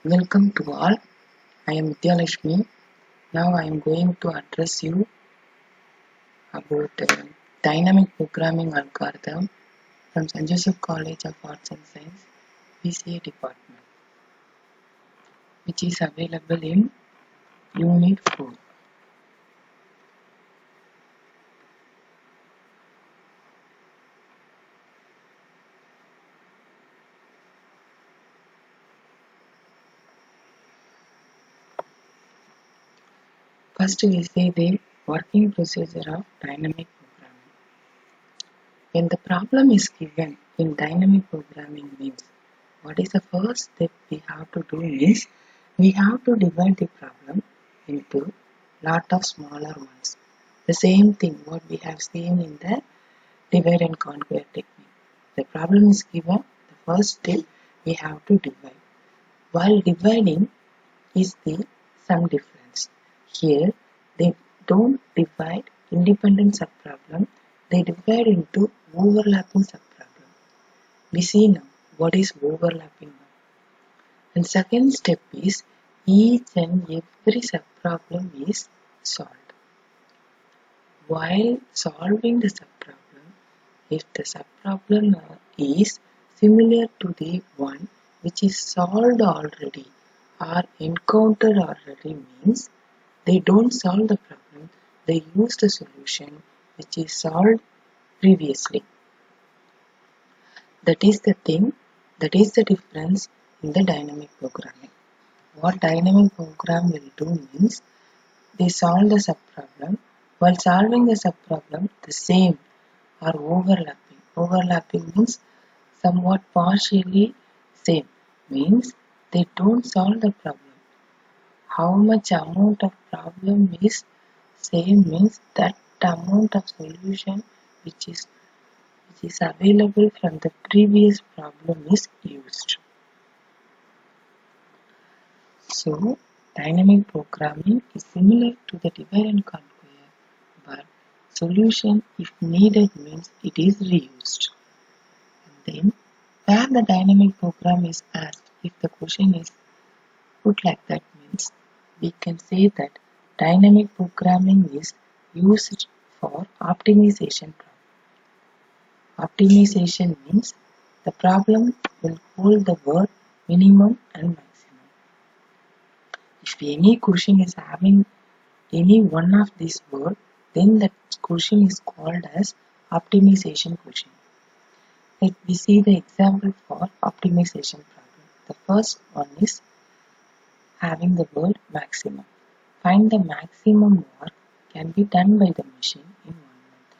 Welcome to all. I am Vidyalakshmi. Now I am going to address you about dynamic programming algorithm from Sjctnc College of Arts and Science, BCA department, which is available in Unit 4. First, we say the working procedure of dynamic programming. When the problem is given in dynamic programming means, what is the first step we have to do is, we have to divide the problem into lot of smaller ones. The same thing what we have seen in the divide and conquer technique. The problem is given, the first step we have to divide. While dividing is the sum difference. Here they don't divide independent subproblem, they divide into overlapping subproblem. We see now what is overlapping now. And second step is each and every subproblem is solved. While solving the subproblem, if the subproblem is similar to the one which is solved already or encountered already means they don't solve the problem, they use the solution which is solved previously. That is the thing, that is the difference in the dynamic programming. What dynamic program will do means they solve the subproblem. While solving the subproblem, the same or overlapping. Overlapping means somewhat partially same, means they don't solve the problem. How much amount of problem is same means that amount of solution which is available from the previous problem is used. So dynamic programming is similar to the divide and conquer, but solution if needed means it is reused. And then where the dynamic program is asked, if the question is put like that means we can say that dynamic programming is used for optimization problem. Optimization means the problem will hold the word minimum and maximum. If any question is having any one of these words, then that question is called as optimization question. Let me see the example for optimization problem. The first one is having the word maximum. Find the maximum work can be done by the machine in 1 month.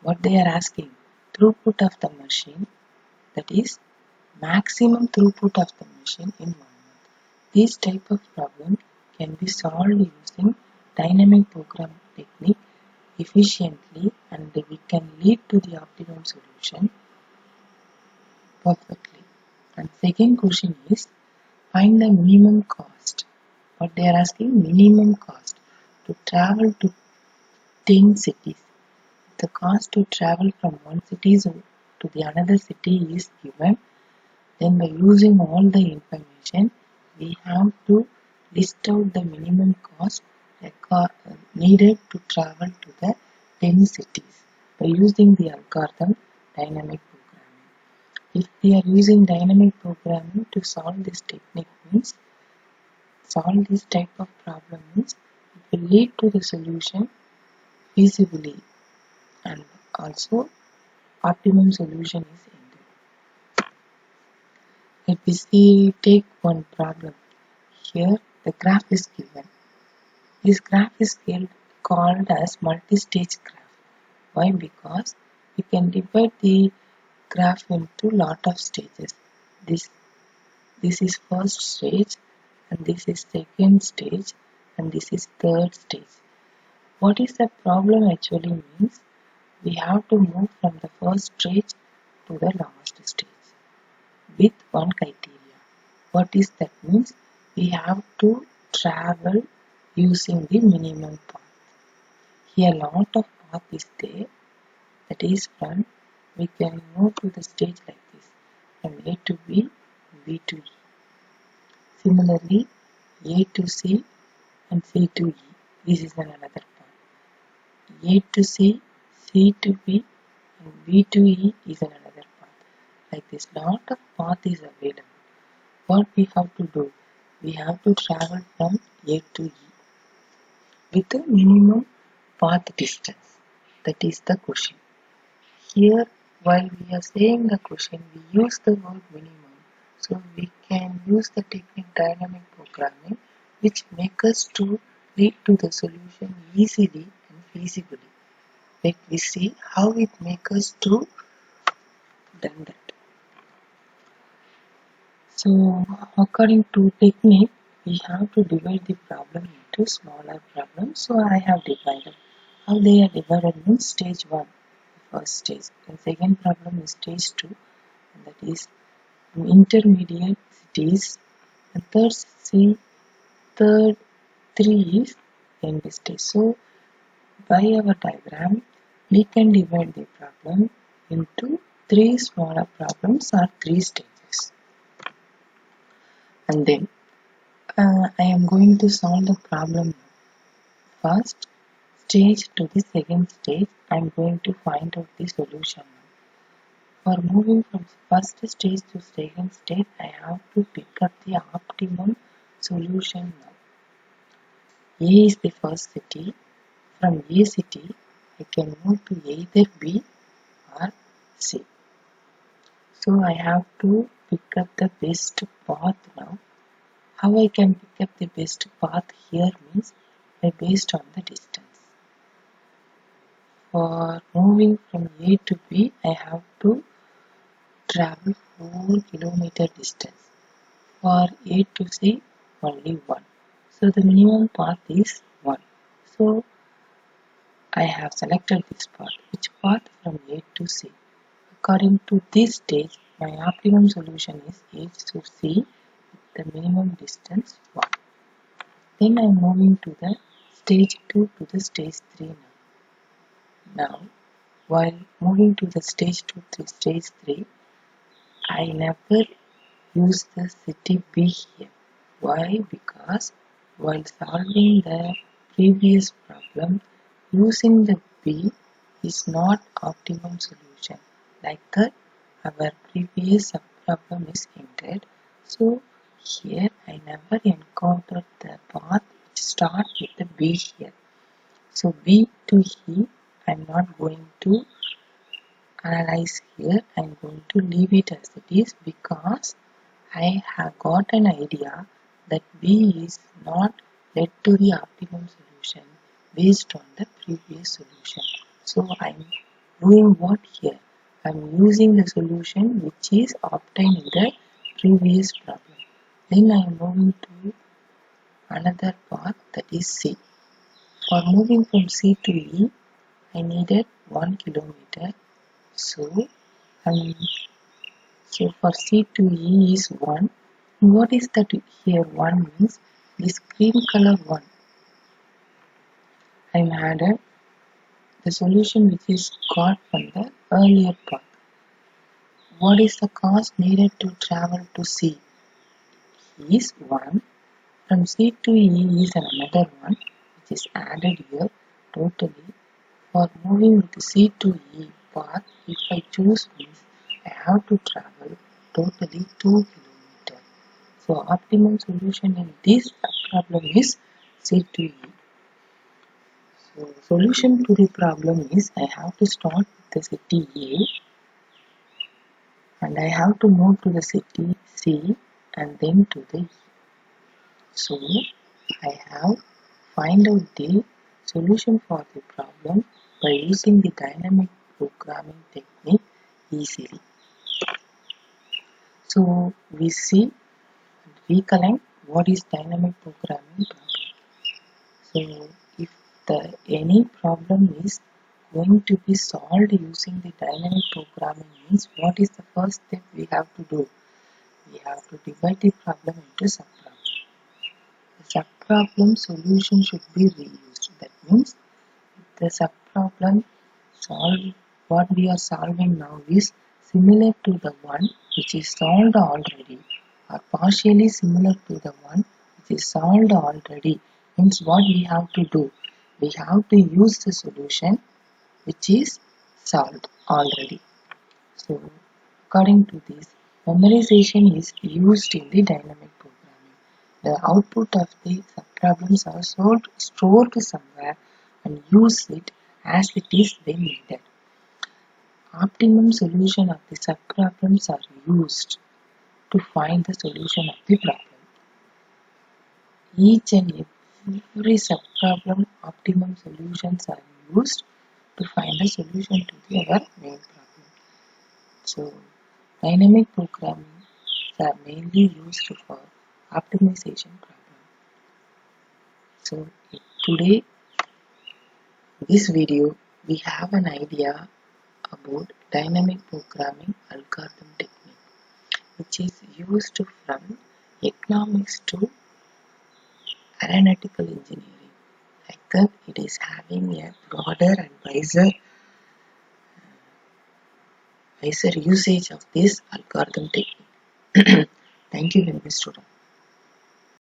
What they are asking, throughput of the machine, that is maximum throughput of the machine in 1 month. This type of problem can be solved using dynamic program technique efficiently, and we can lead to the optimum solution perfectly. And second question is find the minimum cost. What they are asking, minimum cost to travel to 10 cities. The cost to travel from one city to the another city is given. Then by using all the information, we have to list out the minimum cost needed to travel to the 10 cities by using the algorithm dynamic programming. If we are using dynamic programming to solve this technique means, solve this type of problem means, it will lead to the solution feasibly and also optimum solution is ended. Let me see, take one problem. Here the graph is given. This graph is called as multi-stage graph. Why? Because we can divide the graph into lot of stages. This is first stage, and this is second stage, and this is third stage. What is the problem actually means? We have to move from the first stage to the last stage with one criteria. What is that means? We have to travel using the minimum path. Here lot of path is there, that is from, we can move to the stage like this, from A to B, B to E. Similarly, A to C and C to E. This is another path. A to C, C to B, and B to E is another path. Like this, lot of path is available. What we have to do? We have to travel from A to E with a minimum path distance. That is the question. Here, while we are saying the question, we use the word minimum. So we can use the technique dynamic programming, which makes us to lead to the solution easily and feasibly. Let we see how it makes us to done that. So according to technique, we have to divide the problem into smaller problems. So I have divided. How they are divided means stage 1, first stage, and second problem is stage 2, and that is intermediate cities, and third 3 is end stage. So by our diagram, we can divide the problem into 3 smaller problems or 3 stages. And then I am going to solve the problem first stage to the second stage. I am going to find out the solution. For moving from first stage to second stage, I have to pick up the optimum solution now. A is the first city. From A city, I can move to either B or C. So I have to pick up the best path now. How I can pick up the best path here means based on the distance. For moving from A to B, I have to travel 4 kilometer distance. For A to C, only 1. So the minimum path is 1. So I have selected this path. Which path? From A to C. According to this stage, my optimum solution is A to C with the minimum distance 1. Then I am moving to the stage 2 to the stage 3 now. Now, while moving to the stage 2 to stage 3, I never use the city B here. Why? Because while solving the previous problem, using the B is not optimum solution. Like that, our previous problem is ended. So here I never encountered the path which starts with the B here. So B to E, I am not going to analyze here. I am going to leave it as it is because I have got an idea that B is not led to the optimum solution based on the previous solution. So I am doing what here? I am using the solution which is obtained in the previous problem. Then I am moving to another path, that is C. For moving from C to E, I needed 1 kilometer. So for C to E is 1. What is that here? 1 means this green color 1. I am added the solution which is got from the earlier path. What is the cost needed to travel to C? Is 1. From C to E is another 1 which is added here totally. For moving with C to E path, if I choose means I have to travel totally 2 kilometers. So optimum solution in this problem is C to E. So solution to the problem is I have to start with the city A and I have to move to the city C and then to the E. So I have find out the solution for the problem by using the dynamic programming technique easily. So we see and recollect what is dynamic programming problem. So if any problem is going to be solved using the dynamic programming means what is the first step we have to do? We have to divide the problem into subproblems. The subproblem solution should be reused. That means the subproblem what we are solving now is similar to the one which is solved already. are partially similar to the one which is solved already. Means what we have to do? We have to use the solution which is solved already. So, according to this, memorization is used in the dynamic programming. The output of the subproblems are stored somewhere and use it as it is when needed. Optimum solution of the subproblems are used to find the solution of the problem. Each and every subproblem optimum solutions are used to find a solution to our main problem. So, dynamic programming are mainly used for optimization problem. So, today in this video we have an idea about dynamic programming algorithm technique, which is used from economics to aeronautical engineering. Like that, it is having a broader and wiser usage of this algorithm technique. Thank you very much, students.